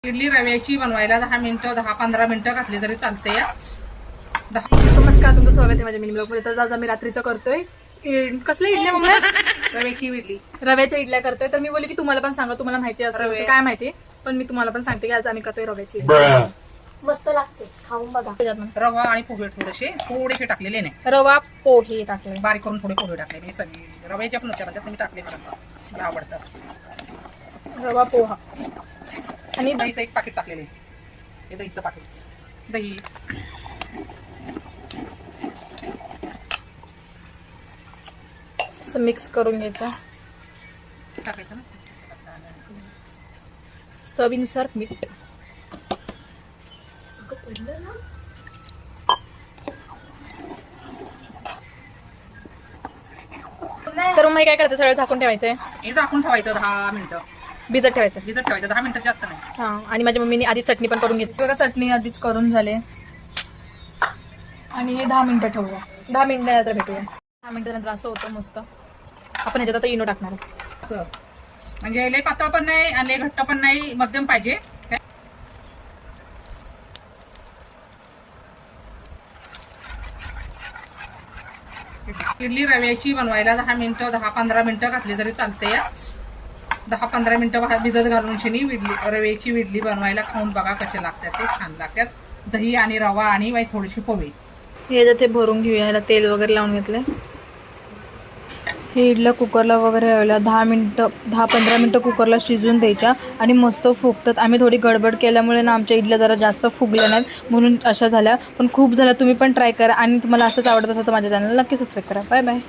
इडली रव्याची बनवायला 10 मिनिटं 10-15 मिनिटं घातली तरी चालते या. नमस्कार, तुमचं स्वागत आहे माझ्या मिनी ब्लॉगमध्ये. तर आज आम्ही रात्रीचं करतोय कसल्या इडल्या मम्मी? रव्याची इडली, रव्याच्या इडल्या करतोय. तर मी बोलली की तुम्हाला पण सांगा, तुम्हाला माहिती असं काय माहिती, पण मी तुम्हाला पण सांगते की आज आम्ही करतोय रव्याची इडली. मस्त लागते, खाऊन बघा. रवा आणि पोहे थोडेसे टाकलेले नाही, रवा पोहे टाकले, बारीक करून थोडे पोहे टाकले. मी सगळी रव्याच्या पण होत्या तुम्ही टाकले मला आवडतात. रवा पोहा आणि दहीचं एक पाकिट टाकलेले, हे दहीचं पाकिट. दही असं मिक्स करून घ्यायचं. टाकायचं ना, चवीनुसार मीठ. तर मग हे काय करायचं, सगळं झाकून ठेवायचंय. हे झाकून ठेवायचं 10 मिनिटं, भिजत ठेवायचं. भिजत ठेवायचं 10 मिनिटं, जास्त नाही. हा, आणि माझ्या मम्मीने आधी चटणी पण करून घेतली बघा. चटणी आधीच करून झाले आणि हे 10 मिनिटं ठेवूया. 10 मिनिटानंतर भेटूया. 10 मिनिटानंतर असं होतं मस्त. आपण ह्याच्यात आता इनो टाकणार आहोत. असं म्हणजे लय पातळ पण नाही आणि लय घट्ट पण नाही, मध्यम पाहिजे. इडली रव्याची बनवायला 10 मिनिटं 10-15 मिनिटं घातली तरी चालते या. 10-15 मिनिटं भिजत घालून रव्याची इडली बनवायला खाऊन बघा कसे लागतात. ते छान लागतात. दही आणि रवा आणि थोडीशी पोहे. ह्याच्यात हे भरून घेऊया. ह्याला तेल वगैरे लावून घेतलंय. हे इडल्या कुकरला वगैरे लावल्या. 10-15 मिनिटं कुकरला शिजवून द्यायच्या आणि मस्त फुगतात. आम्ही थोडी गडबड केल्यामुळे ना आमच्या इडल्या जरा जास्त फुगल्या नाहीत, म्हणून अशा झाल्या. पण खूप झाल्या. तुम्ही पण ट्राय करा आणि तुम्हाला असंच आवडत असेल तर माझ्या चॅनलला नक्की सबस्क्राईब करा. Bye bye.